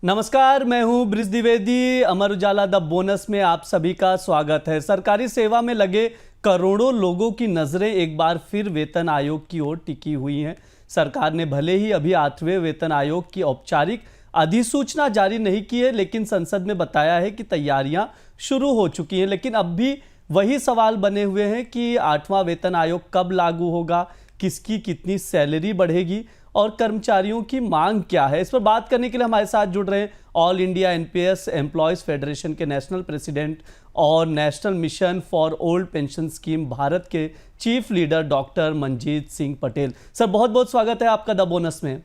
नमस्कार, मैं हूं bridge Dwivedi. Amar Ujala the bonus में आप सभी का स्वागत है। सरकारी सेवा में लगे करोड़ों लोगों की नजरें एक बार फिर वेतन आयोग की ओर टिकी हुई हैं। सरकार ने भले ही अभी 8वें वेतन आयोग की औपचारिक अधिसूचना जारी नहीं की है, लेकिन संसद में बताया है कि तैयारियां शुरू हो चुकी हैं। लेकिन अब भी वही सवाल बने हुए हैं कि 8वां वेतन आयोग कब लागू होगा, किसकी कितनी सैलरी बढ़ेगी और कर्मचारियों की मांग क्या है। इस पर बात करने के लिए हमारे साथ जुड़ रहे हैं all India NPS employees federation के नेशनल प्रेसिडेंट और national mission for old pension scheme Bharat के chief leader doctor Manjeet Singh Patel. Sir, बहुत बहुत स्वागत है आपका द बोनस में।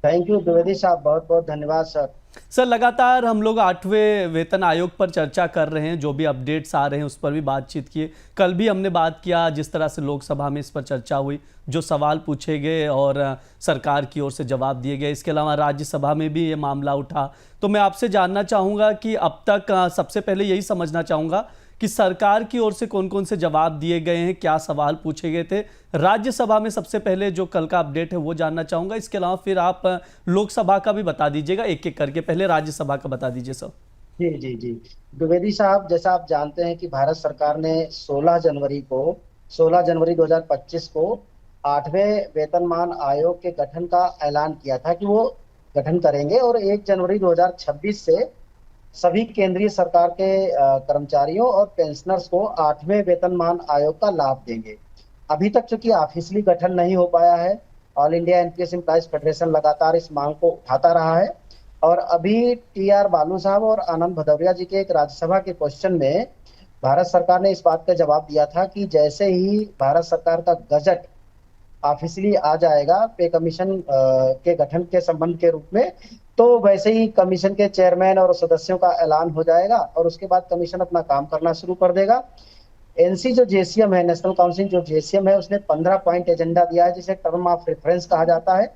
थैंक यू द्विवेदी साहब, बहुत बहुत धन्यवाद सर। सर, लगातार हम लोग 8वें वेतन आयोग पर चर्चा कर रहे हैं, जो भी अपडेट्स आ रहे हैं उस पर भी बातचीत किए। कल भी हमने बात किया, जिस तरह से लोकसभा में इस पर चर्चा हुई, जो सवाल पूछे गए और सरकार की ओर से जवाब दिए गए। इसके अलावा राज्यसभा में भी ये मामला उठा। तो मैं आपसे जानना चाहूँगा कि अब तक सबसे पहले यही समझना चाहूँगा कि सरकार की ओर से कौन कौन से जवाब दिए गए हैं, क्या सवाल पूछे गए थे राज्यसभा में। सबसे पहले जो कल का अपडेट है वो जानना चाहूंगा। इसके अलावा फिर आप लोकसभा का भी बता दीजिएगा, एक एक करके। पहले राज्यसभा का बता दीजिए सर। जी जी जी। द्विवेदी साहब, जैसा आप जानते हैं कि भारत सरकार ने 16 जनवरी 2025 को 8वें वेतनमान आयोग के गठन का ऐलान किया था कि वो गठन करेंगे और 1 जनवरी 2026 से सभी केंद्रीय सरकार के कर्मचारियों और पेंशनर्स को 8वें वेतनमान आयोग का लाभ देंगे। अभी तक चूंकि ऑफिशियली गठन नहीं हो पाया है, all India NPS employees federation लगातार इस मांग को उठाता रहा है और अभी टीआर बालू साहब और आनंद भदौरिया जी के एक राज्यसभा के क्वेश्चन में भारत सरकार ने इस बात का जवाब दिया था कि जैसे ही भारत सरकार का गजट ऑफिशियली आ जाएगा पे कमीशन के गठन के संबंध के रूप में, तो वैसे ही कमीशन के चेयरमैन और सदस्यों का ऐलान हो जाएगा और उसके बाद कमीशन अपना काम करना शुरू कर देगा। एनसी जो जेसीएम है, नेशनल काउंसिल जो जेसीएम है, उसने 15 पॉइंट एजेंडा दिया है जिसे टर्म ऑफ रेफरेंस कहा जाता है।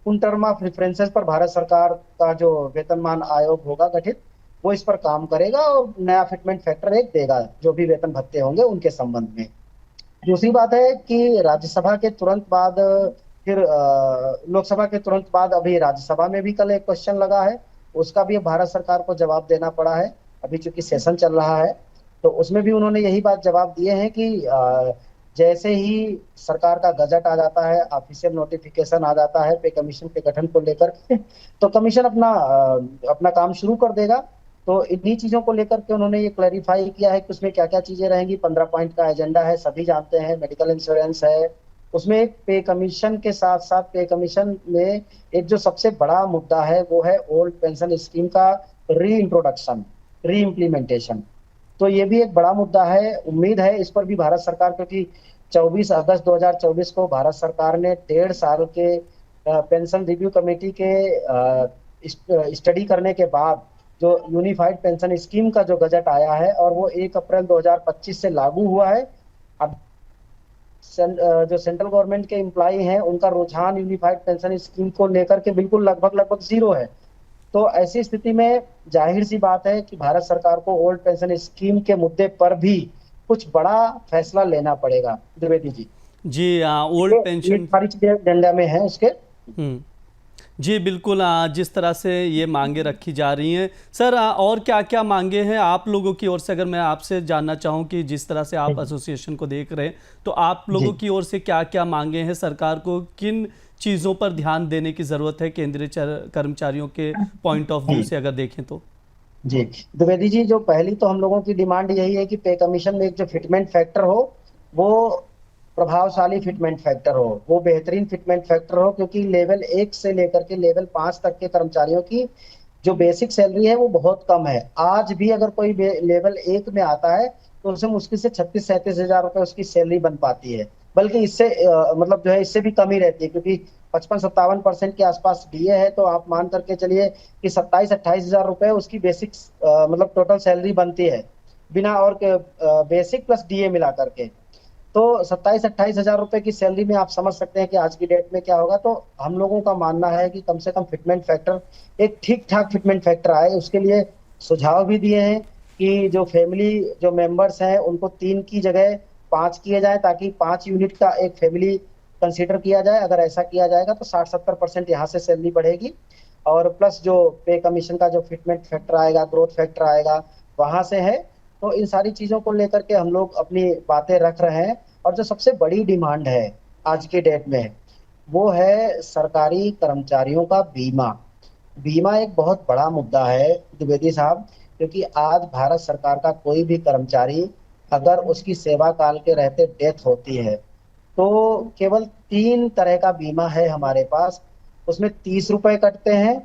उन टर्म ऑफ रेफरेंसेस पर भारत सरकार का जो वेतनमान आयोग होगा गठित, वो इस पर काम करेगा और नया फिटमेंट फैक्टर एक देगा जो भी वेतन भत्ते होंगे उनके संबंध में। दूसरी बात है कि राज्यसभा के तुरंत बाद फिर लोकसभा के तुरंत बाद अभी राज्यसभा में भी कल एक क्वेश्चन लगा है, उसका भी भारत सरकार को जवाब देना पड़ा है। अभी चूंकि सेशन चल रहा है तो उसमें भी उन्होंने यही बात जवाब दिए हैं कि जैसे ही सरकार का गजट आ जाता है, ऑफिशियल नोटिफिकेशन आ जाता है पे कमीशन के गठन को लेकर के, तो कमीशन अपना काम शुरू कर देगा। तो इन्हीं चीजों को लेकर के उन्होंने ये क्लैरिफाई किया है कि उसमें क्या क्या चीजें रहेंगी। 15 पॉइंट का एजेंडा है, सभी जानते हैं। मेडिकल इंश्योरेंस है, उसमें एक पे कमीशन के साथ साथ पे कमीशन में एक जो सबसे बड़ा मुद्दा है वो है ओल्ड पेंशन स्कीम का री इंट्रोडक्शन, री इम्प्लीमेंटेशन। तो ये भी एक बड़ा मुद्दा है। उम्मीद है इस पर भी भारत सरकार, क्योंकि 24 अगस्त 2024 को भारत सरकार ने 1.5 साल के पेंशन रिव्यू कमेटी के स्टडी करने के बाद जो यूनिफाइड पेंशन स्कीम का जो गजट आया है और वो 1 अप्रैल 2025 से लागू हुआ है। अब जो सेंट्रल गवर्नमेंट के एम्प्लॉई हैं उनका रुझान यूनिफाइड पेंशन स्कीम को लेकर के बिल्कुल लगभग जीरो है। तो ऐसी स्थिति में जाहिर सी बात है कि भारत सरकार को ओल्ड पेंशन स्कीम के मुद्दे पर भी कुछ बड़ा फैसला लेना पड़ेगा द्विवेदी जी। जी, ओल्ड ये पेंशन। सारी चीजें एजेंडा में है उसके। हम्म। जी बिल्कुल, जिस तरह से ये मांगे रखी जा रही हैं सर, और क्या क्या मांगे हैं आप लोगों की ओर से? अगर मैं आपसे जानना चाहूँ कि जिस तरह से आप एसोसिएशन को देख रहे हैं, तो आप लोगों जी की ओर से क्या क्या मांगे हैं? सरकार को किन चीज़ों पर ध्यान देने की ज़रूरत है केंद्रीय कर्मचारियों के पॉइंट ऑफ व्यू से अगर देखें तो? जी द्विवेदी जी, जो पहली तो हम लोगों की डिमांड यही है कि पे कमीशन में एक जो फिटमेंट फैक्टर हो वो प्रभावशाली फिटमेंट फैक्टर हो, वो बेहतरीन फिटमेंट फैक्टर हो, क्योंकि लेवल 1 से लेकर के लेवल 5 तक के कर्मचारियों की जो बेसिक सैलरी है वो बहुत कम है। आज भी अगर कोई लेवल 1 में आता है तो उसे मुश्किल से 36-37 हजार रुपए उसकी सैलरी बन पाती है, बल्कि इससे मतलब जो है इससे भी कम ही रहती है, क्योंकि 55-57% के आसपास डीए है। तो आप मान करके चलिए कि 27-28 हजार रुपए उसकी बेसिक मतलब टोटल सैलरी बनती है, बिना और के बेसिक प्लस डीए मिला करके। तो 27-28 हजार रुपए की सैलरी में आप समझ सकते हैं कि आज की डेट में क्या होगा। तो हम लोगों का मानना है कि कम से कम फिटमेंट फैक्टर, एक ठीक ठाक फिटमेंट फैक्टर आए। उसके लिए सुझाव भी दिए हैं कि जो फैमिली जो मेंबर्स हैं उनको 3 की जगह 5 किए जाए, ताकि 5 यूनिट का एक फैमिली कंसीडर किया जाए। अगर ऐसा किया जाएगा तो 60-70% यहाँ से सैलरी बढ़ेगी। और प्लस जो पे कमीशन का जो फिटमेंट फैक्टर आएगा, ग्रोथ फैक्टर आएगा, वहां से है। तो इन सारी चीजों को लेकर के हम लोग अपनी बातें रख रहे हैं। और जो सबसे बड़ी डिमांड है आज के डेट में, वो है सरकारी कर्मचारियों का बीमा। बीमा एक बहुत बड़ा मुद्दा है द्विवेदी साहब, क्योंकि आज भारत सरकार का कोई भी कर्मचारी अगर उसकी सेवा काल के रहते डेथ होती है, तो केवल 3 तरह का बीमा है हमारे पास। उसमें 30 रुपए कटते हैं।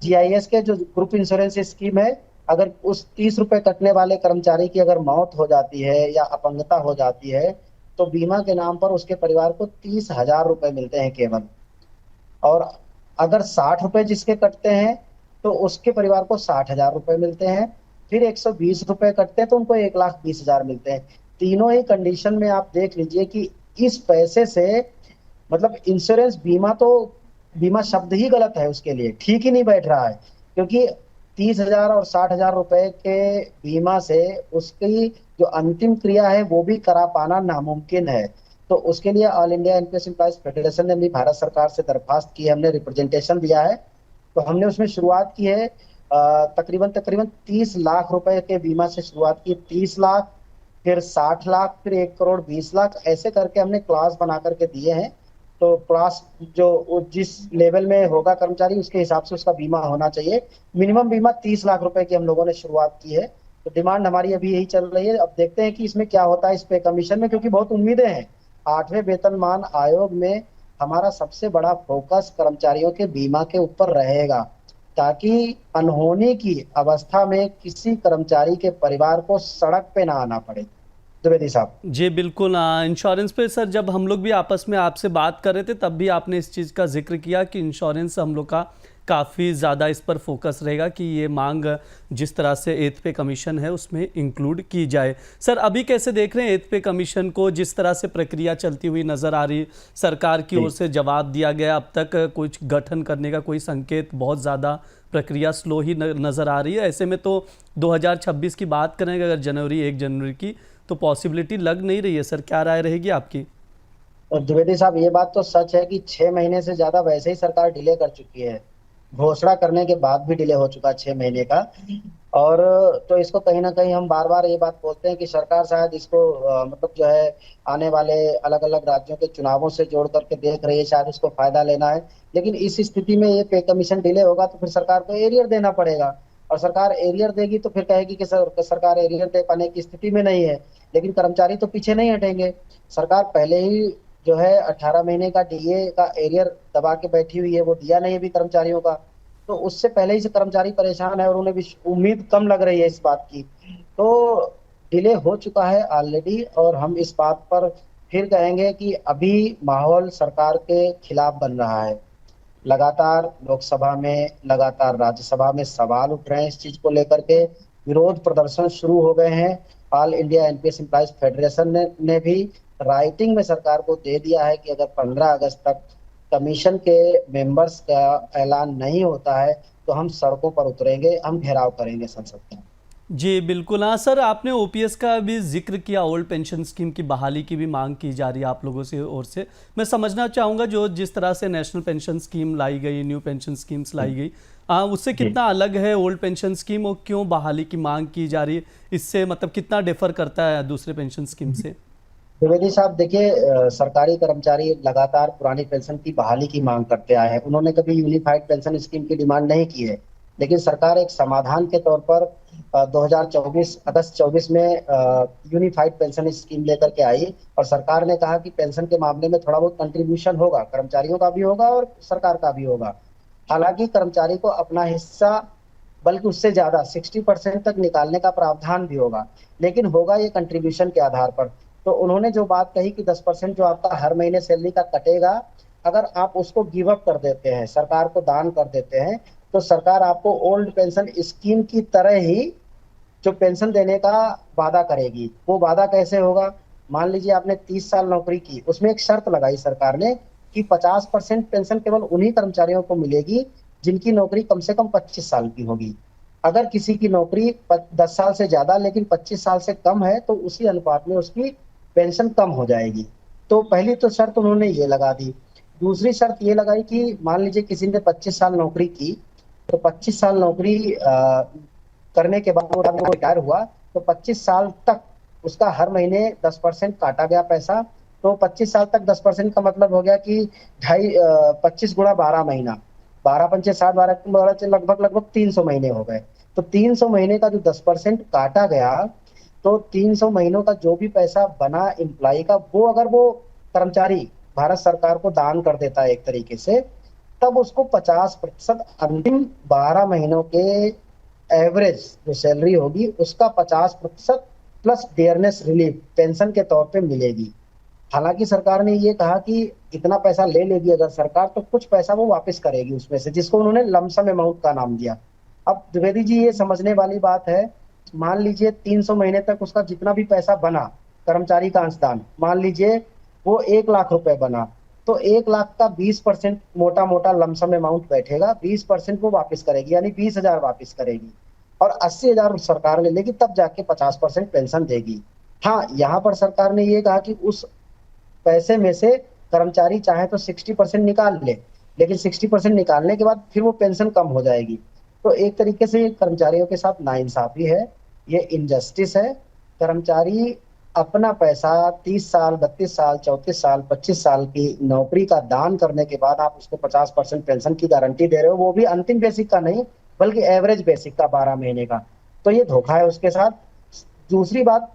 जीआईएस के जो ग्रुप इंश्योरेंस स्कीम है, अगर उस 30 रुपए कटने वाले कर्मचारी की अगर मौत हो जाती है या अपंगता हो जाती है, तो बीमा के नाम पर उसके परिवार को 30,000 रुपए मिलते हैं केवल। और अगर 60 रुपए जिसके कटते हैं, तो उसके परिवार को 60,000 रुपए मिलते हैं। फिर 120 रुपए कटते हैं तो उनको 1,20,000 मिलते हैं। तीनों ही कंडीशन में आप देख लीजिए कि इस पैसे से, मतलब इंश्योरेंस, बीमा तो, बीमा शब्द ही गलत है उसके लिए, ठीक ही नहीं बैठ रहा है। क्योंकि 30,000 और 60,000 रुपए के बीमा से उसकी जो अंतिम क्रिया है वो भी करा पाना नामुमकिन है। तो उसके लिए all India NPS employees federation ने भी भारत सरकार से दरखास्त की है, हमने रिप्रेजेंटेशन दिया है। तो हमने उसमें शुरुआत की है, तकरीबन तकरीबन 30 लाख रुपए के बीमा से शुरुआत की। 30 लाख, फिर 60 लाख, फिर 1,20,00,000, ऐसे करके हमने क्लास बना करके दिए हैं। तो क्लास जो जिस लेवल में होगा कर्मचारी, उसके हिसाब से उसका बीमा होना चाहिए। मिनिमम बीमा 30 लाख रुपए की हम लोगों ने शुरुआत की है। तो डिमांड हमारी अभी यही चल रही है। अब देखते हैं कि इसमें क्या होता है इस पे कमीशन में, क्योंकि बहुत उम्मीदें हैं। 8वें वेतनमान आयोग में हमारा सबसे बड़ा फोकस कर्मचारियों के बीमा के ऊपर रहेगा, ताकि अनहोनी की अवस्था में किसी कर्मचारी के परिवार को सड़क पे ना आना पड़े। द्विवेदी साहब। जी बिल्कुल। इंश्योरेंस पे सर जब हम लोग भी आपस में आपसे बात कर रहे थे तब भी आपने इस चीज़ का जिक्र किया कि इंश्योरेंस हम लोग का काफ़ी ज़्यादा इस पर फोकस रहेगा कि ये मांग जिस तरह से एथ पे कमीशन है उसमें इंक्लूड की जाए। सर अभी कैसे देख रहे हैं एथ पे कमीशन को, जिस तरह से प्रक्रिया चलती हुई नज़र आ रही, सरकार की ओर से जवाब दिया गया, अब तक कुछ गठन करने का कोई संकेत, बहुत ज़्यादा प्रक्रिया स्लो ही नज़र आ रही है। ऐसे में तो 2026 की बात करें अगर जनवरी 1 जनवरी की, तो पॉसिबिलिटी लग नहीं रही है। सर क्या राय रहेगी आपकी? और द्विवेदी साहब, ये बात तो सच है कि 6 महीने से ज्यादा वैसे ही सरकार डिले कर चुकी है। घोषणा करने के बाद भी डिले हो चुका 6 महीने का। और तो इसको कहीं ना कहीं हम बार बार ये बात बोलते हैं कि सरकार शायद इसको मतलब जो है आने वाले अलग अलग राज्यों के चुनावों से जोड़ करके देख रही है, शायद उसको फायदा लेना है। लेकिन इस स्थिति में ये पे कमीशन डिले होगा तो फिर सरकार को एरियर देना पड़ेगा। और सरकार एरियर देगी तो फिर कहेगी कि सरकार एरियर दे पाने की स्थिति में नहीं है। लेकिन कर्मचारी तो पीछे नहीं हटेंगे। सरकार पहले ही जो है 18 महीने का डीए का एरियर दबा के बैठी हुई है, वो दिया नहीं अभी कर्मचारियों का। तो उससे पहले ही से कर्मचारी परेशान है और उन्हें भी उम्मीद कम लग रही है इस बात की। तो डिले हो चुका है ऑलरेडी, और हम इस बात पर फिर कहेंगे कि अभी माहौल सरकार के खिलाफ बन रहा है। लगातार लोकसभा में, लगातार राज्यसभा में सवाल उठ रहे हैं इस चीज को लेकर के। विरोध प्रदर्शन शुरू हो गए हैं। All India NPS employees federation ने भी राइटिंग में सरकार को दे दिया है कि अगर 15 अगस्त तक कमीशन के मेंबर्स का ऐलान नहीं होता है तो हम सड़कों पर उतरेंगे, हम घेराव करेंगे संसद का। जी बिल्कुल। हाँ सर, आपने ओपीएस का भी जिक्र किया, ओल्ड पेंशन स्कीम की बहाली की भी मांग की जा रही है आप लोगों से ओर से। मैं समझना चाहूँगा जो जिस तरह से नेशनल पेंशन स्कीम लाई गई, न्यू पेंशन स्कीम्स लाई गई, उससे कितना अलग है ओल्ड पेंशन स्कीम और क्यों बहाली की मांग की जा रही है? इससे मतलब कितना डिफर करता है दूसरे पेंशन स्कीम से? द्विवेदी साहब देखिए, सरकारी कर्मचारी लगातार पुरानी पेंशन की बहाली की मांग करते आए हैं। उन्होंने कभी यूनिफाइड पेंशन स्कीम की डिमांड नहीं की है। लेकिन सरकार एक समाधान के तौर पर 2024 अगस्त 24 में यूनिफाइड पेंशन स्कीम लेकर के आई। और सरकार ने कहा कि पेंशन के मामले में थोड़ा बहुत कंट्रीब्यूशन होगा, कर्मचारियों का भी होगा और सरकार का भी होगा। हालांकि कर्मचारी को अपना हिस्सा, बल्कि उससे ज्यादा 60% तक निकालने का प्रावधान भी होगा, लेकिन होगा ये कंट्रीब्यूशन के आधार पर। तो उन्होंने जो बात कही कि 10% जो आपका हर महीने सैलरी का कटेगा, अगर आप उसको गिव अप कर देते हैं, सरकार को दान कर देते हैं, तो सरकार आपको ओल्ड पेंशन स्कीम की तरह ही जो पेंशन देने का वादा करेगी। वो वादा कैसे होगा? मान लीजिए आपने 30 साल नौकरी की, उसमें एक शर्त लगाई सरकार ने कि 50% पेंशन केवल उन्हीं कर्मचारियों को मिलेगी जिनकी नौकरी कम से कम 25 साल की होगी। अगर किसी की नौकरी 10 साल से ज्यादा लेकिन 25 साल से कम है, तो उसी अनुपात में उसकी पेंशन कम हो जाएगी। तो पहली तो शर्त उन्होंने ये लगा दी। दूसरी शर्त ये लगाई कि मान लीजिए किसी ने 25 साल नौकरी की, तो 25 साल नौकरी करने के बाद वो रिटायर हुआ, तो 25 साल तक उसका हर महीने 10% काटा गया पैसा। तो 25 साल तक 10% का मतलब हो गया कि 25 गुणा 12 महीना, 12 पंचे 60, 12 लगभग लगभग 300 महीने हो गए। तो 300 महीने का जो 10% काटा गया, तो 300 महीनों का जो भी पैसा बना एम्प्लॉय का, वो अगर वो कर्मचारी भारत सरकार को दान कर देता है एक तरीके से, तब उसको 50% अंतिम 12 महीनों के एवरेज जो सैलरी होगी उसका 50% प्लस डियरनेस रिलीफ पेंशन के तौर पे मिलेगी। हालांकि सरकार ने ये कहा कि इतना पैसा ले लेगी अगर सरकार, तो कुछ पैसा वो वापस करेगी उसमें से, जिसको उन्होंने लमसम अमाउंट का नाम दिया। अब द्विवेदी जी, ये समझने वाली बात है, मान लीजिए 300 महीने तक उसका जितना भी पैसा बना, कर्मचारी का अंशदान, मान लीजिए वो 1 लाख रुपए बना, तो 1 लाख का 20% मोटा मोटा लमसम अमाउंट बैठेगा, 20% वो वापस करेगी, यानी 20,000 वापस करेगी, और 80,000 सरकार ले लेगी, तब जाके 50% पेंशन देगी। हाँ, यहाँ पर सरकार ने ये कहा कि उस पैसे में से कर्मचारी चाहे तो 60% निकाल ले, लेकिन 60% निकालने के बाद फिर वो पेंशन कम हो जाएगी। तो एक तरीके से कर्मचारियों के साथ नाइंसाफी है, ये इनजस्टिस है। कर्मचारी अपना पैसा 30 साल, 32 साल, 34 साल, 25 साल की नौकरी का दान करने के बाद आप उसको 50% पेंशन की गारंटी दे रहे हो, वो भी अंतिम बेसिक का नहीं बल्कि एवरेज बेसिक का 12 महीने का। तो ये धोखा है उसके साथ। दूसरी बात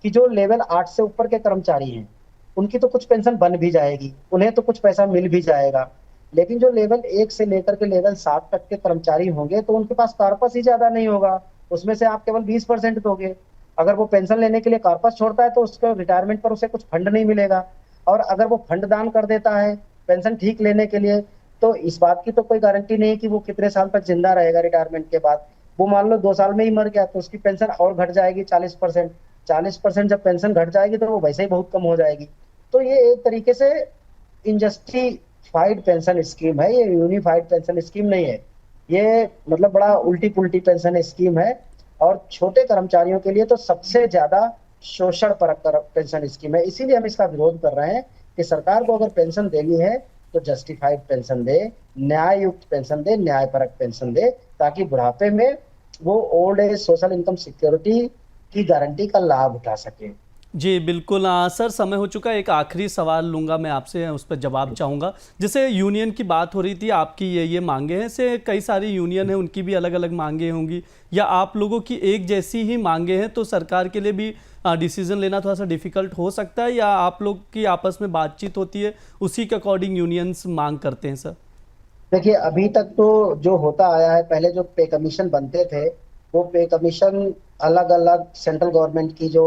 कि जो लेवल 8 से ऊपर के कर्मचारी हैं, उनकी तो कुछ पेंशन बन भी जाएगी, उन्हें तो कुछ पैसा मिल भी जाएगा, लेकिन जो लेवल 1 से लेकर के लेवल 7 तक के कर्मचारी होंगे, तो उनके पास कार्पस ही ज्यादा नहीं होगा, उसमें से आप केवल 20% दोगे। अगर वो पेंशन लेने के लिए कार्पस छोड़ता है तो उसके रिटायरमेंट पर उसे कुछ फंड नहीं मिलेगा, और अगर वो फंड दान कर देता है पेंशन ठीक लेने के लिए, तो इस बात की तो कोई गारंटी नहीं कि वो कितने साल तक जिंदा रहेगा रिटायरमेंट के बाद। वो मान लो 2 साल में ही मर गया, तो उसकी पेंशन और घट जाएगी 40%। 40% जब पेंशन घट जाएगी तो वो वैसे ही बहुत कम हो जाएगी। तो ये एक तरीके से इंजस्टिफाइड पेंशन स्कीम है, ये यूनिफाइड पेंशन स्कीम नहीं है। ये मतलब बड़ा उल्टी पुल्टी पेंशन स्कीम है, और छोटे कर्मचारियों के लिए तो सबसे ज्यादा शोषण परक पेंशन स्कीम है। इसीलिए हम इसका विरोध कर रहे हैं कि सरकार को अगर पेंशन देनी है तो जस्टिफाइड पेंशन दे, न्याय युक्त पेंशन दे, न्याय परक पेंशन दे, ताकि बुढ़ापे में वो old age social income security की गारंटी का लाभ उठा सके। जी बिल्कुल। सर, समय हो चुका है, एक आखिरी सवाल लूँगा मैं आपसे, उस पर जवाब चाहूँगा। जैसे यूनियन की बात हो रही थी, आपकी ये मांगे हैं, से कई सारी यूनियन हैं, उनकी भी अलग अलग मांगे होंगी, या आप लोगों की एक जैसी ही मांगे हैं, तो सरकार के लिए भी डिसीजन लेना थोड़ा सा डिफिकल्ट हो सकता है, या आप लोग की आपस में बातचीत होती है, उसी के अकॉर्डिंग यूनियंस मांग करते हैं सर? देखिए, अभी तक तो जो होता आया है, पहले जो पे कमीशन बनते थे, वो पे कमीशन अलग अलग सेंट्रल गवर्नमेंट की जो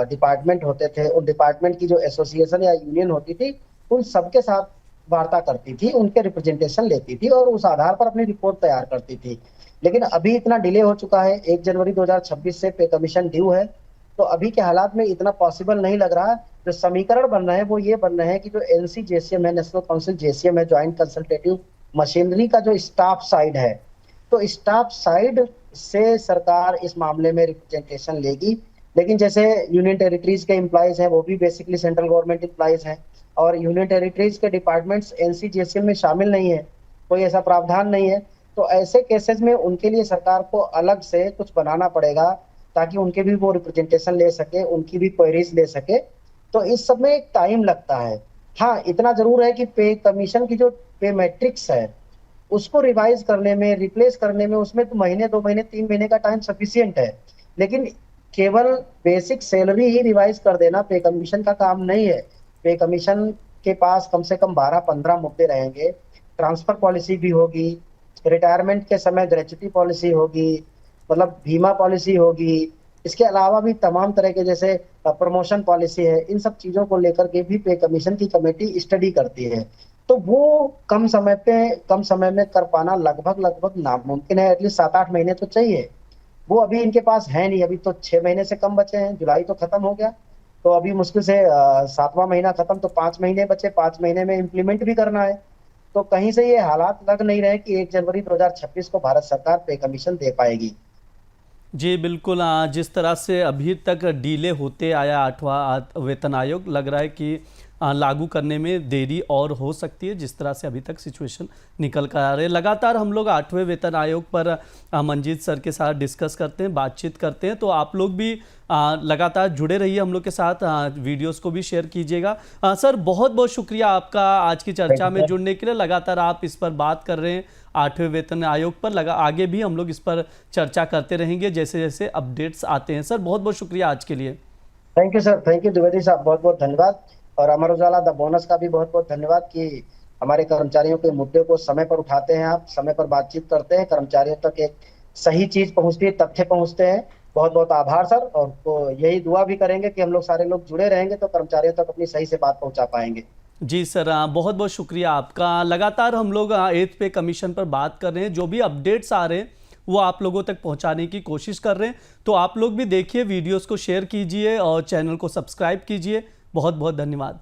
डिपार्टमेंट होते थे, उन डिपार्टमेंट की जो एसोसिएशन या यूनियन होती थी, उन सबके साथ वार्ता करती थी, उनके रिप्रेजेंटेशन लेती थी और उस आधार पर अपनी रिपोर्ट तैयार करती थी। लेकिन अभी इतना डिले हो चुका है, 1 जनवरी 2026 से पे कमीशन ड्यू है, तो अभी के हालात में इतना पॉसिबल नहीं लग रहा। जो समीकरण बन रहे हैं वो ये बन रहे हैं कि जो एनसी जेसीएम है, नेशनल काउंसिल जेसीएम है, ज्वाइंट कंसल्टेटिव मशीनरी का जो स्टाफ साइड है, तो स्टाफ साइड से सरकार इस मामले में रिप्रेजेंटेशन लेगी। लेकिन जैसे यूनियन टेरिटरीज के एम्प्लॉयज हैं, वो भी बेसिकली सेंट्रल गवर्नमेंट एम्प्लॉयज हैं, और यूनियन टेरिटरीज के डिपार्टमेंट्स एनसीजेसीएम में शामिल नहीं है, कोई ऐसा प्रावधान नहीं है। तो ऐसे केसेस में उनके लिए सरकार को अलग से कुछ बनाना पड़ेगा, ताकि उनके भी वो रिप्रेजेंटेशन ले सके, उनकी भी क्वेरीज ले सके। तो इस सब में एक टाइम लगता है। हाँ, इतना जरूर है कि पे कमीशन की जो पे मैट्रिक्स है, उसको रिवाइज करने में, रिप्लेस करने में, उसमें तो महीने, 2 महीने, 3 महीने का टाइम सफिशियंट है। लेकिन केवल बेसिक सैलरी ही रिवाइज कर देना पे कमीशन का काम नहीं है। पे कमीशन के पास कम से कम 12-15 मुद्दे रहेंगे। ट्रांसफर पॉलिसी भी होगी, रिटायरमेंट के समय ग्रेच्युटी पॉलिसी होगी, मतलब बीमा पॉलिसी होगी, इसके अलावा भी तमाम तरह के जैसे प्रमोशन पॉलिसी है, इन सब चीजों को लेकर के भी पे कमीशन की कमेटी स्टडी करती है। तो वो कम समय में कर पाना लगभग लगभग नामुमकिन है। एटलीस्ट 7-8 महीने तो चाहिए, वो अभी इनके पास है नहीं। अभी तो 6 महीने से कम बचे हैं, जुलाई तो खत्म हो गया, तो अभी मुश्किल से 7वां महीना खत्म, तो 5 महीने बचे, 5 महीने में इम्प्लीमेंट भी करना है। तो कहीं से ये हालात लग नहीं रहे कि 1 जनवरी 2026 को भारत सरकार पे कमीशन दे पाएगी। जी बिल्कुल। जिस तरह से अभी तक डिले होते आया 8वां वेतन आयोग, लग रहा है कि लागू करने में देरी और हो सकती है, जिस तरह से अभी तक सिचुएशन निकल कर आ रही है। लगातार हम लोग 8वें वेतन आयोग पर मंजीत सर के साथ डिस्कस करते हैं, बातचीत करते हैं, तो आप लोग भी लगातार जुड़े रहिए हम लोग के साथ, वीडियोस को भी शेयर कीजिएगा। सर बहुत बहुत शुक्रिया आपका आज की चर्चा में जुड़ने के लिए। लगातार आप इस पर बात कर रहे हैं 8वें वेतन आयोग पर, आगे भी हम लोग इस पर चर्चा करते रहेंगे जैसे जैसे अपडेट्स आते हैं। सर बहुत बहुत शुक्रिया आज के लिए। Thank you sir, thank you Dwivedi साहब, बहुत बहुत धन्यवाद। और अमर उजाला द बोनस का भी बहुत बहुत धन्यवाद कि हमारे कर्मचारियों के मुद्दे को समय पर उठाते हैं, आप समय पर बातचीत करते हैं, कर्मचारियों तक एक सही चीज पहुंचती है, तथ्य पहुंचते हैं। बहुत बहुत आभार सर। और तो यही दुआ भी करेंगे कि हम लोग सारे लोग जुड़े रहेंगे तो कर्मचारियों तक अपनी सही से बात पहुंचा पाएंगे। जी सर, बहुत बहुत शुक्रिया आपका। लगातार हम लोग 8th पे कमीशन पर बात कर रहे हैं, जो भी अपडेट्स आ रहे हैं वो आप लोगों तक पहुंचाने की कोशिश कर रहे हैं, तो आप लोग भी देखिए, वीडियोस को शेयर कीजिए और चैनल को सब्सक्राइब कीजिए। बहुत बहुत धन्यवाद।